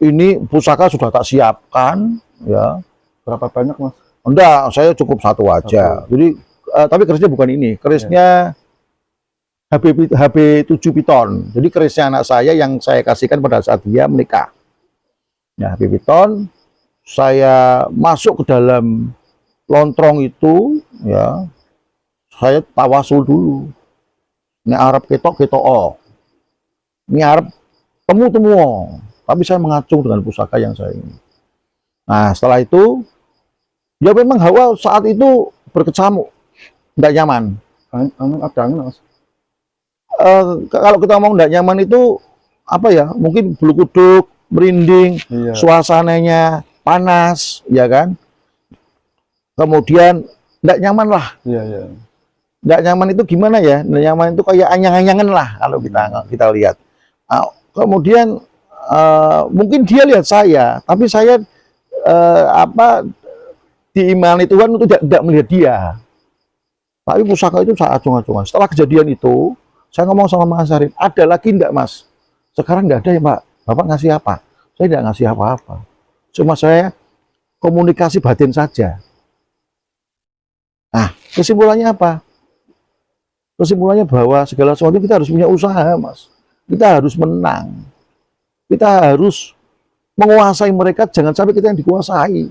ini pusaka sudah tak siapkan, ya. Berapa banyak Mas? Enggak, saya cukup satu aja. Jadi, tapi kerisnya bukan ini, kerisnya HB7 Piton. Jadi kerisnya anak saya yang saya kasihkan pada saat dia menikah. Ya, HB Piton, saya masuk ke dalam lontrong itu, ya, saya tawasul dulu. Ini Arab ketok ini Arab temu. Tapi saya mengacung dengan pusaka yang saya ini. Nah, setelah itu, ya memang hawa saat itu berkecamuk, tidak nyaman. Ada angin Mas? Kalau kita ngomong tidak nyaman itu, apa ya, mungkin bulu kuduk, merinding, Iya. Suasananya panas, ya kan? Kemudian, tidak nyaman lah. Iya. Tidak nyaman itu gimana ya? Tidak nyaman itu kayak anyang-anyangan lah, kalau kita lihat. Kemudian, mungkin dia lihat saya, tapi saya diimani Tuhan untuk tidak melihat dia. Tapi pusaka itu saya acung-acungan. Setelah kejadian itu, saya ngomong sama Mas Arif, ada lagi enggak Mas? Sekarang enggak ada ya Pak. Bapak ngasih apa? Saya tidak ngasih apa-apa. Cuma saya komunikasi batin saja. Nah, kesimpulannya apa? Kesimpulannya bahwa segala sesuatu kita harus punya usaha Mas. Kita harus menang. Kita harus menguasai mereka, jangan sampai kita yang dikuasai.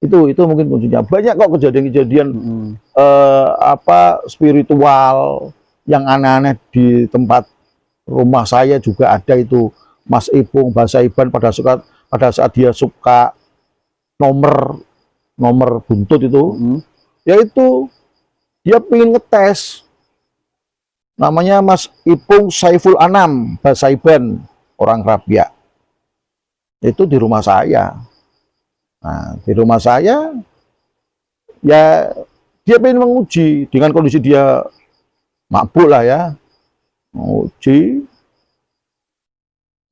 Itu mungkin kuncinya. Banyak kok kejadian-kejadian spiritual yang aneh-aneh di tempat rumah saya juga ada itu. Mas Ipung, Bahasa Iban pada saat dia suka nomor buntut itu, yaitu dia pengen ngetes. Namanya Mas Ipung Saiful Anam, Bahasa Iban, orang Rabia. Itu di rumah saya. Nah, di rumah saya, ya dia pengen menguji dengan kondisi dia mabuk lah ya, menguji,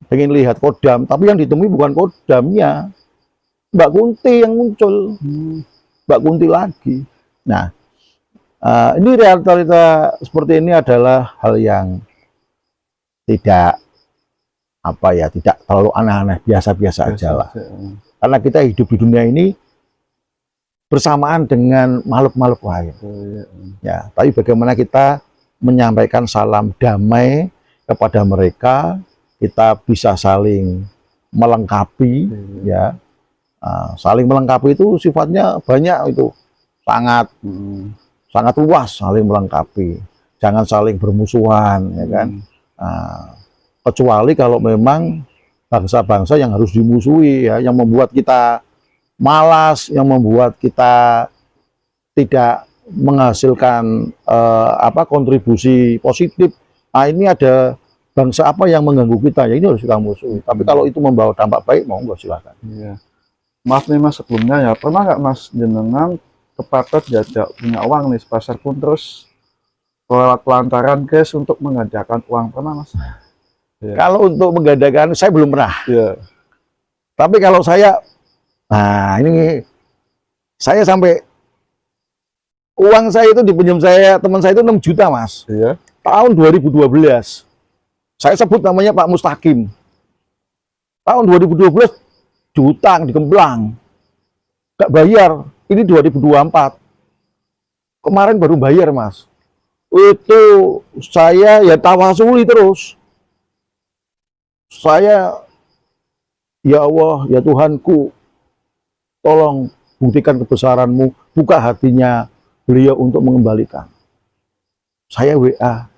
pengen lihat kodam, tapi yang ditemui bukan kodamnya, Mbak Kunti yang muncul, Mbak Kunti lagi. Nah, ini realita seperti ini adalah hal yang tidak terlalu aneh-aneh, biasa-biasa aja lah. Karena kita hidup di dunia ini bersamaan dengan makhluk-makhluk lain. Ya, tapi bagaimana kita menyampaikan salam damai kepada mereka, kita bisa saling melengkapi, ya. Saling melengkapi itu sifatnya banyak itu, sangat luas saling melengkapi. Jangan saling bermusuhan, ya kan. Kecuali kalau memang bangsa-bangsa yang harus dimusuhi, ya, yang membuat kita malas, yang membuat kita tidak menghasilkan kontribusi positif. Nah, ini ada bangsa apa yang mengganggu kita, ya ini harus kita musuhi. Tapi kalau itu membawa dampak baik, monggo silakan. Iya. Maaf nih Mas, sebelumnya ya, pernah nggak Mas jenengan kepepet diajak punya uang nih pasar pun terus lewat pelantaran cash untuk menggandakan uang, pernah Mas? Iya. Kalau untuk menggandakan, saya belum pernah. Iya. Tapi kalau saya, nah ini saya sampai uang saya itu dipinjam saya, teman saya itu 6 juta Mas. Iya. Tahun 2012. Saya sebut namanya Pak Mustaqim. Tahun 2012 diutang, dikemplang. Gak bayar. Ini 2024. Kemarin baru bayar Mas. Itu saya ya tawasuli terus. Saya, ya Allah, ya Tuhanku, tolong buktikan kebesaran-Mu, buka hatinya beliau untuk mengembalikan. Saya WA.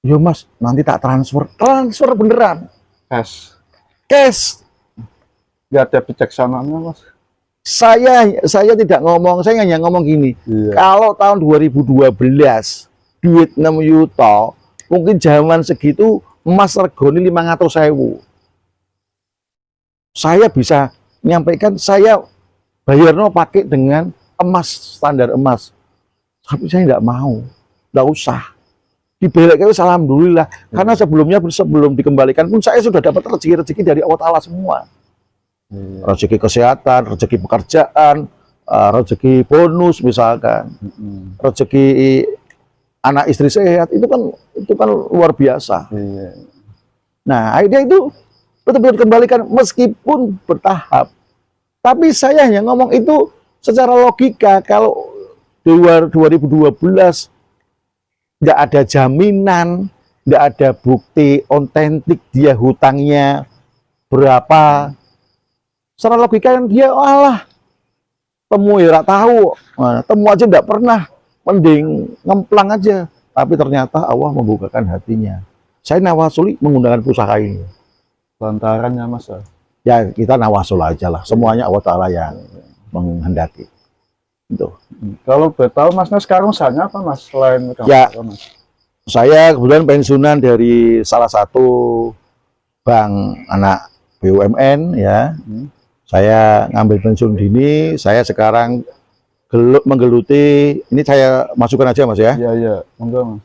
Yo Mas, nanti tak transfer. Transfer beneran. Cash. Nggak ada bijaksanaannya Mas. Saya tidak ngomong, saya hanya ngomong gini. Iya. Kalau tahun 2012 duit 6 juta, mungkin zaman segitu emas regoni 500.000. Saya bisa menyampaikan, saya bayarnya pakai dengan emas, standar emas. Tapi saya tidak mau, tidak usah. Dibalik itu alhamdulillah. Karena sebelum dikembalikan pun saya sudah dapat rezeki-rezeki dari Allah Ta'ala semua. Rezeki kesehatan, rezeki pekerjaan, rezeki bonus misalkan, rezeki anak istri sehat, itu kan luar biasa. Nah, akhirnya itu betul-betul dikembalikan meskipun bertahap. Tapi saya hanya ngomong itu secara logika. Kalau 2012 nggak ada jaminan, nggak ada bukti otentik dia hutangnya berapa. Secara logika yang dia, alah, temu ya tahu, nah, temu aja nggak pernah, mending ngemplang aja. Tapi ternyata Allah membukakan hatinya. Saya nawasuli menggunakan pusaka ini. Lantarannya Mas. Ya kita nawasul aja lah. Semuanya Allah Ta'ala yang menghendaki. Itu. Kalau betul Masnya sekarang usahanya apa Mas selain Ya, Mas? saya kebetulan pensiunan dari salah satu bank anak BUMN ya. Saya ngambil pensiun dini, saya sekarang menggeluti, ini saya masukkan aja Mas ya. Iya, monggo Mas.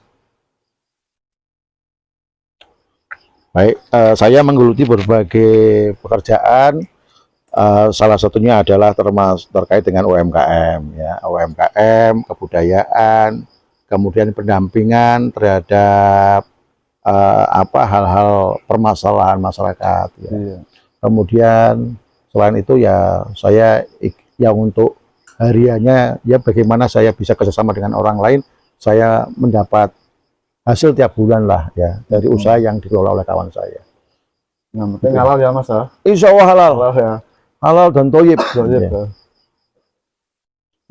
Baik, saya menggeluti berbagai pekerjaan, salah satunya adalah terkait dengan UMKM ya, UMKM, kebudayaan, kemudian pendampingan terhadap hal-hal permasalahan masyarakat ya. Iya. Kemudian selain itu ya saya yang untuk hariannya ya bagaimana saya bisa kerjasama dengan orang lain, saya mendapat hasil tiap bulan lah ya dari usaha yang dikelola oleh kawan saya. Yang penting halal ya Mas ya. Insya Allah halal. Halal ya. Halal dan toyib. Ya.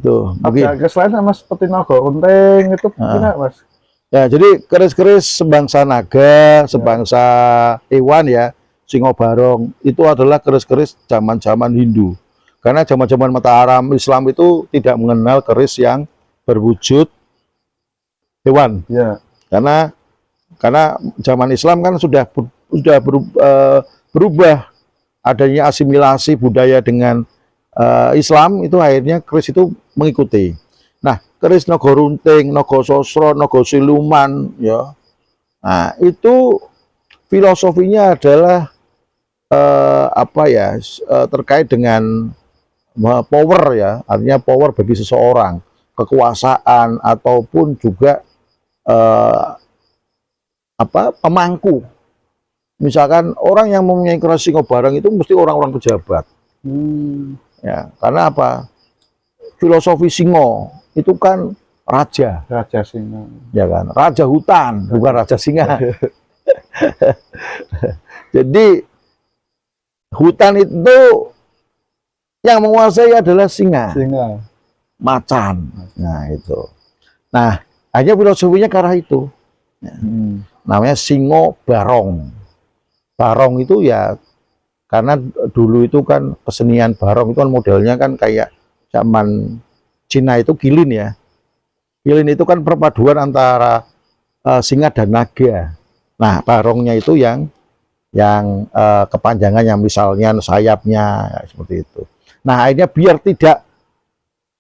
Tuh, Ada selain Mas seperti naga runting itu gimana Mas? Ya, jadi keris-keris sebangsa naga, sebangsa hewan ya, Singo Barong itu adalah keris-keris zaman-zaman Hindu. Karena zaman-zaman Mataram Islam itu tidak mengenal keris yang berwujud hewan. Ya. Karena zaman Islam kan sudah berubah, adanya asimilasi budaya dengan Islam, itu akhirnya keris itu mengikuti. Nah, keris Naga Runting, Naga Sosro, Naga Siluman ya. Nah, itu filosofinya adalah terkait dengan power ya, artinya power bagi seseorang, kekuasaan ataupun juga pemangku. Misalkan orang yang mempunyai keris Singo Barong itu mesti orang-orang pejabat. Ya, karena apa? Filosofi singo itu kan raja. Raja singa. Ya kan, raja hutan, bukan raja singa. Jadi hutan itu yang menguasai adalah singa. Macan. Nah, itu. Nah, hanya filosofinya ke arah itu. Ya. Namanya Singo Barong. Barong itu ya karena dulu itu kan kesenian barong itu kan modelnya kan kayak zaman Cina itu kilin ya. Kilin itu kan perpaduan antara singa dan naga. Nah, barongnya itu yang kepanjangannya, misalnya sayapnya ya, seperti itu. Nah, akhirnya biar tidak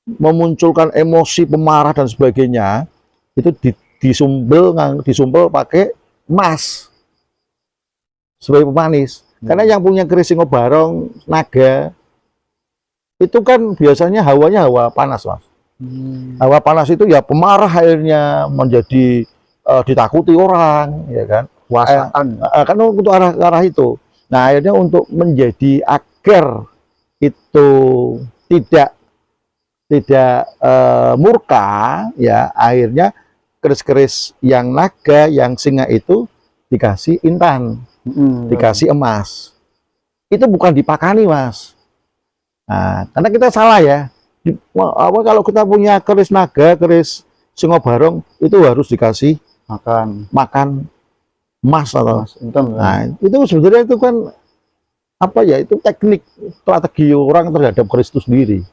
memunculkan emosi pemarah dan sebagainya, itu disumbel pakai emas sebagai pemanis. Karena yang punya keris Singo Barong naga itu kan biasanya hawanya hawa panas, Mas. Hawa panas itu ya pemarah, akhirnya menjadi ditakuti orang, ya kan? Kuasaan. Kan untuk arah itu. Nah, akhirnya untuk menjadi agar itu tidak murka, ya akhirnya keris-keris yang naga, yang singa itu dikasih intan, dikasih emas. Itu bukan dipakani, Mas. Nah, karena kita salah ya. Kalau kita punya keris naga, keris Singo Barong, itu harus dikasih makan emas atau nah, itu sebenarnya itu kan apa ya, itu teknik strategi orang terhadap keris itu sendiri.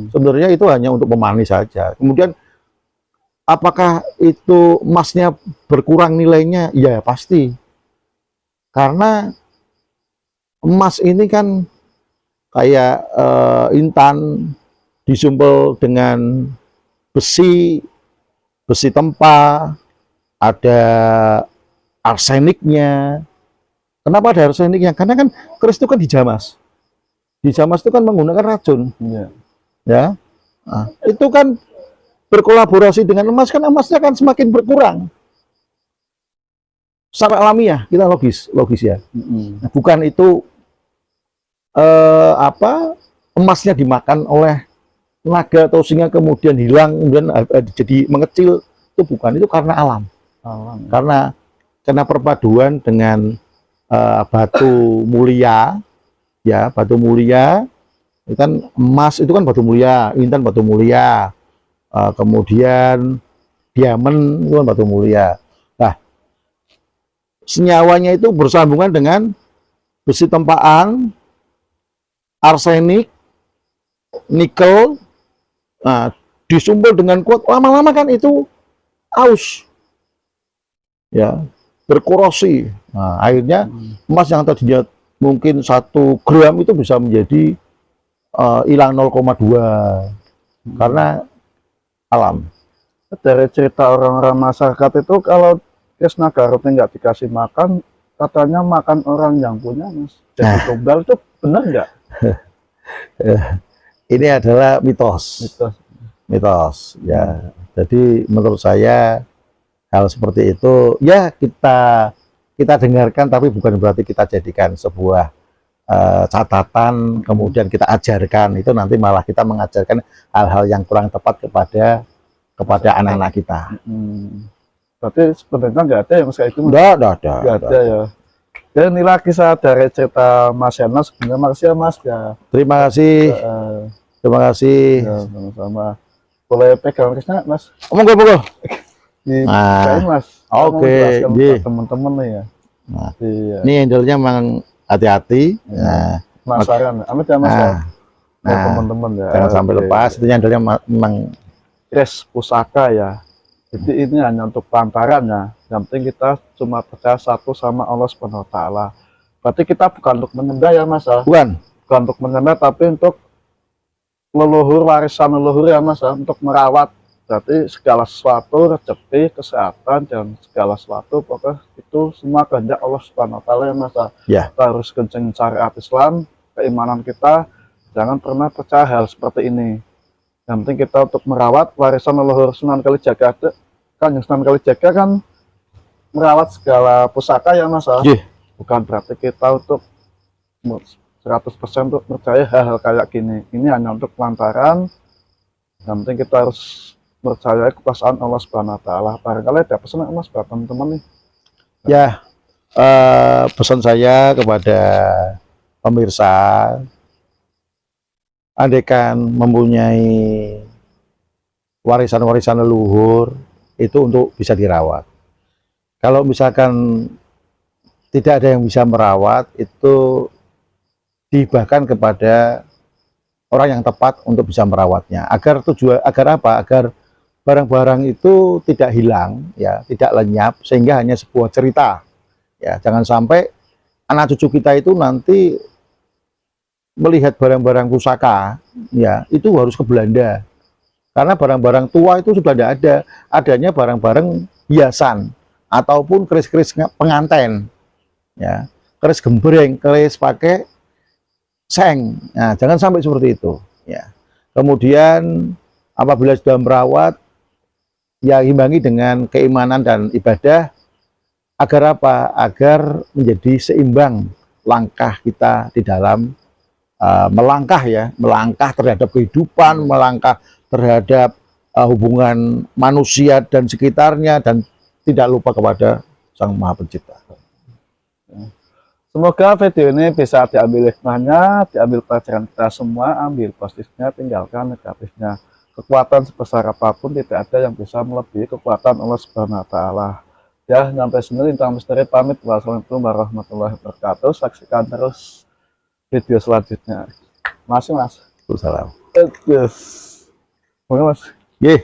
Sebenarnya itu hanya untuk pemanis saja. Kemudian apakah itu emasnya berkurang nilainya? Ya pasti, karena emas ini kan kayak intan disumpel dengan besi tempa, ada arseniknya. Kenapa ada arseniknya? Karena kan keris itu kan dijamas. Dijamas itu kan menggunakan racun. Ya. Nah, itu kan berkolaborasi dengan emas, kan emasnya kan semakin berkurang. Secara alamiah, kita logis ya. Nah, bukan itu emasnya dimakan oleh naga atau singa kemudian hilang, kemudian jadi mengecil. Itu bukan, itu karena alam. Karena perpaduan dengan batu mulia, ya, batu mulia itu kan, emas itu kan batu mulia, intan batu mulia, kemudian diamond itu kan batu mulia. Nah, senyawanya itu bersambungan dengan besi tempaan, arsenik, nikel. Nah, disumpel dengan kuat, lama-lama kan itu aus, ya, berkorosi. Nah, akhirnya emas yang tadinya mungkin 1 gram itu bisa menjadi hilang 0,2 karena alam. Dari cerita orang-orang masyarakat itu, kalau Krisna Garutnya nggak dikasih makan, katanya makan orang yang punya, Mas. Jadi tumbal, itu benar nggak? Ini adalah mitos. Ya. Jadi menurut saya hal seperti itu ya kita dengarkan, tapi bukan berarti kita jadikan sebuah catatan kemudian kita ajarkan. Itu nanti malah kita mengajarkan hal-hal yang kurang tepat kepada anak-anak kita. Berarti sebenarnya nggak ada ya, Mas, kayak itu? Nggak ada ya. Dan inilah kisah dari cerita Mas Yana. Sebenarnya makasih ya, Mas ya. Terima kasih. Terima kasih. Ya, sama-sama. Boleh pegang Krisna, Mas? Monggo. Nah, Mas. Oke, teman-teman nih ya. Nah, ini handle-nya memang hati-hati. Nah, penasaran, amit ya, Mas. Nah, teman-teman ya. Jangan sampai lepas. Itu handle-nya memang keris pusaka ya. Jadi ini hanya untuk pelantaran ya. Yang penting kita cuma percaya satu sama Allah Subhanahu wa Ta'ala. Berarti kita bukan untuk menyembah ya, Mas. Bukan untuk menyembah, tapi untuk leluhur, warisan leluhur ya, Mas, untuk merawat. Berarti segala sesuatu, rezeki, kesehatan, dan segala sesuatu pokoknya itu semua kehendak Allah Subhanahu wa Ta'ala ya, Mas. Ya. Kita harus kenceng syariat Islam, keimanan kita, jangan pernah percaya hal seperti ini. Yang penting kita untuk merawat warisan leluhur Sunan Kalijaga. Kan yang Sunan Kalijaga kan merawat segala pusaka ya, Mas. Bukan berarti kita untuk 100% untuk percaya hal-hal kayak gini. Ini hanya untuk pelantaran. Yang penting kita harus percaya kekuasaan Allah Subhanahu wa Ta'ala. Barangkali ada pesan, Mas, buat teman-teman nih. Ya, pesan saya kepada pemirsa, andaikan mempunyai warisan-warisan leluhur, itu untuk bisa dirawat. Kalau misalkan tidak ada yang bisa merawat, itu dihibahkan kepada orang yang tepat untuk bisa merawatnya. Agar apa? Agar barang-barang itu tidak hilang, ya, tidak lenyap, sehingga hanya sebuah cerita Ya, jangan sampai anak cucu kita itu nanti melihat barang-barang pusaka, ya itu harus ke Belanda. Karena barang-barang tua itu sudah tidak ada, adanya barang-barang hiasan ataupun keris-keris pengantin, ya, keris gembreng, keris pakai seng. Nah, jangan sampai seperti itu, ya. Kemudian apabila sudah merawat, ya imbangi dengan keimanan dan ibadah. Agar apa? Agar menjadi seimbang langkah kita di dalam melangkah, ya, melangkah terhadap kehidupan, melangkah terhadap hubungan manusia dan sekitarnya, dan tidak lupa kepada Sang Maha Pencipta. Semoga video ini bisa diambil hikmahnya, diambil pelajaran kita semua, ambil positifnya, tinggalkan negatifnya. Kekuatan sebesar apapun tidak ada yang bisa melebihi kekuatan Allah Subhanahu wa Ta'ala. Ya, sampai sini Lintang Misteri pamit. Wassalamualaikum warahmatullahi wabarakatuh. Saksikan terus video selanjutnya. Mas. Salam. Yes. Mas. Yeah.